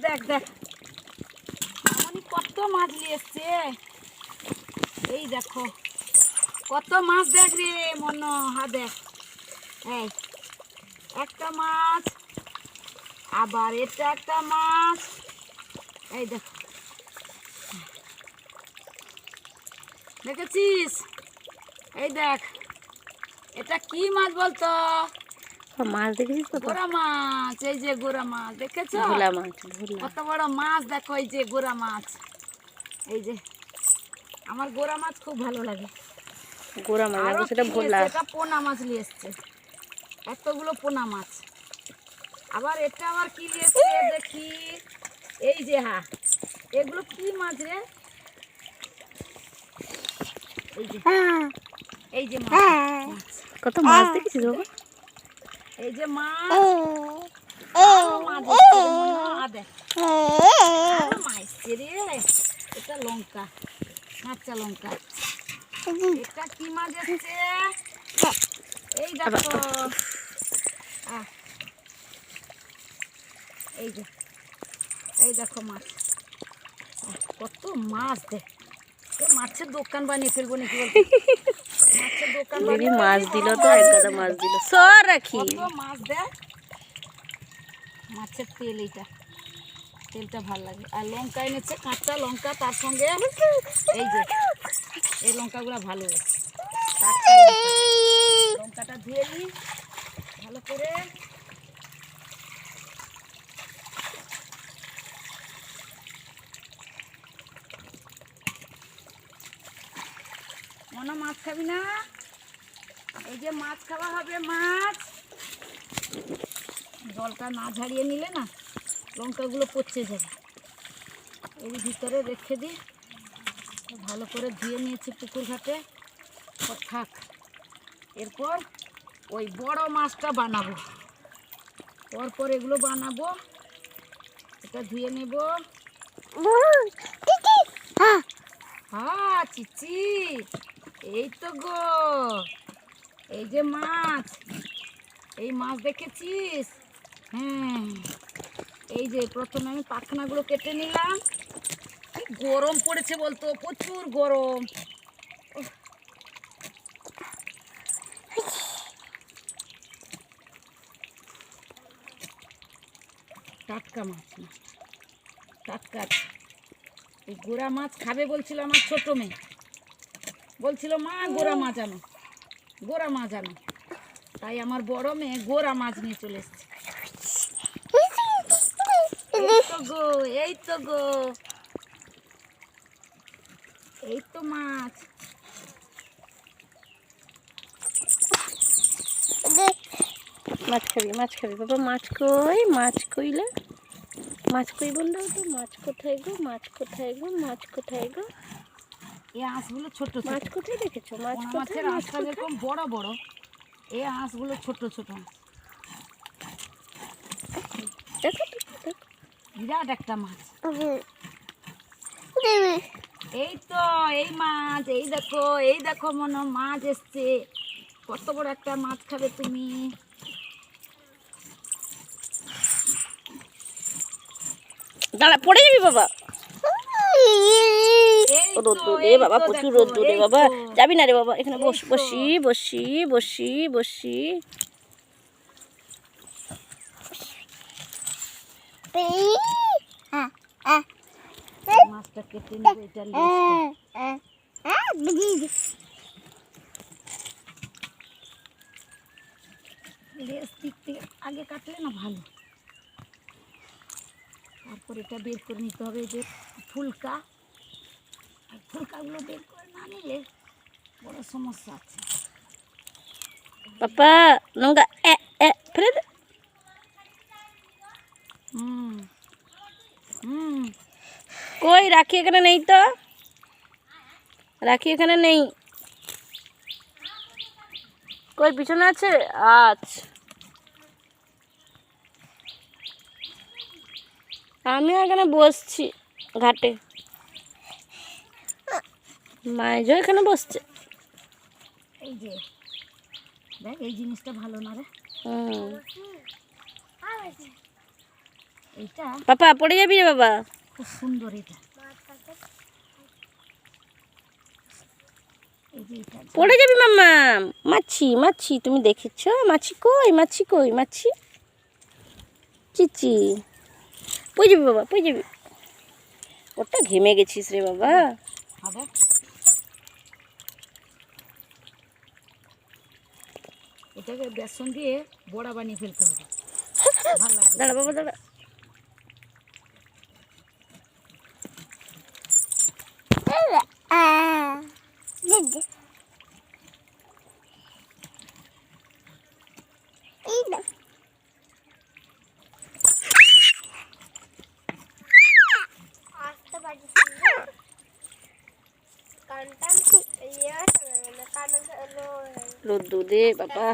দেখ দেখ মামনি কত মাছ নিয়ে এসছে। এই দেখো কত মাছ, দেখ রে মন, হা দেখ, এই একটা মাছ, আবার এটা একটা মাছ, এই দেখ, দেখেছিস? এই দেখ এটা কি মাছ বলতো? মাছ দেখেছিস তো? গোরা মাছ। এই যে গোরা মাছ দেখেছো? ভোলা মাছ, কত বড় মাছ দেখো। এই যে গোরা মাছ, এই যে আমার গোরা মাছ খুব ভালো লাগে। গোরা মাছ, সেটা ভোলা। এটা পোনা মাছ নিয়ে এসছে, এতগুলো পোনা মাছ। আবার এটা আবার কি নিয়ে এসছে দেখি, এই যে এগুলো কি মাছ রে? এই যে এই যে মাছ, কত মাছ দেখেছিস বাবা? এই যে মাছ, মাছ এসছে রে। এটা লঙ্কা, কাঁচা লঙ্কা। এটা কি মাছ এসছে? এই দেখো, এই যে এই দেখো মাছ, কত মাছ। দেখ মাছের দোকান বানিয়ে ফেলবো নাকি বলতো? মাছের দোকান বানিয়ে মাছ দিল তো, এক গাদা মাছ দিল। সর রাখি, কত মাছ দেখ। মাছের তেল, এইটা তেলটা ভালো লাগে। আর লঙ্কা এনেছে, কাঁচা লঙ্কা, তার সঙ্গে এই যে এই লঙ্কাগুলো ভালো, লঙ্কাটা ধুয়ে নিই ভালো করে। মনে মাছ খাবি না? এই যে মাছ খাওয়া হবে, মাছ। জলটা না ঝাড়িয়ে নিলে না লঙ্কাগুলো পচে যাবে। এর ভিতরে রেখে দিই, ভালো করে ধুয়ে নিয়েছি পুকুর ঘাটে, থাক। এরপর ওই বড় মাছটা বানাবো, পরপর এগুলো বানাবো। এটা ধুয়ে নেব। হ্যাঁ চিচি, এই তো গো, এই যে মাছ, এই মাছ দেখেছিস? হ্যাঁ, এই যে প্রথমে আমি পাখনাগুলো কেটে নিলাম। কি গরম পড়েছে বলতো, প্রচুর গরম। টাটকা মাছ না, টাটকা। এই গোরা মাছ খাবে বলছিল আমার ছোট মেয়ে, বলছিল মা গোরা মাছ আনো, গোরা মাছ আনো। তাই আমার বড় মেয়ে গোরা মাছ নিয়ে চলে এসছে। এই তো গো, এই তো গো, এই তো মাছ। মাছ খাবি, মাছ খাবি বাবা? মাছ কই, মাছ কইলে, মাছ কই বললেও তো। মাছ কোথায় গো, মাছ কোথায় গো, মাছ কোথায় গো? এই হাঁসগুলো ছোট ছোট। মাছ কোথায় দেখেছো? মাছ কোথায়? মাছের হাঁসটা যেরকম বড় বড়, এই হাঁসগুলো ছোট ছোট হাঁস। দেখো দেখো, বিরাট একটা মাছ। এই তো এই মাছ, এই দেখো, এই দেখো মনে মাছ এসছে। কত বড় একটা মাছ খাবে তুমি? দাঁড়া, পড়ে যাবি বাবা। এই তো, রোদ্দুর রে এই বাবা, তো প্রচুর দেখো, রোদ্দুর রে এই বাবা। তো। যাবি না রে বাবা, এখানে এই বস, তো। বসি বসি বসি বসি। মাছটা কেটে নেবো, এটা লেজ দিক থেকে আগে কাটলে না ভালো। তারপর এটা বের করে নিতে হবে, এই যে ফুলকা, আর ফুলকাগুলো বের করে না নিলে বড় সমস্যা আছে। পাপা নোংরা ফেলে দে। হুম হুম, কই রাখি? এখানে নেই তো, রাখি এখানে নেই। কই পিছনে আছে? আচ্ছা, আমি এখানে বসছি ঘাটে, মাইজও এখানে বসছে। এই যে দেখ, এই জিনিসটা ভালো না রে। এইটা পাপা পড়ে যাবি রে বাবা। খুব সুন্দর এটা। এই যে এটা পড়ে যাবি মাম্মা। মাছি মাছি তুমি দেখেছো? মাছি কই, মাছি কই, মাছি চিচি। পড়ে যাবি বাবা, পড়ে যাবি। ওটা ঘেমে গেছিস রে বাবা। হবে। এটাকে বেসন দিয়ে বড়া বানিয়ে ফেলতে হবে, ভালো লাগবে। দাঁড়া বাবা দাঁড়া। রোদ্দু দে বাবা।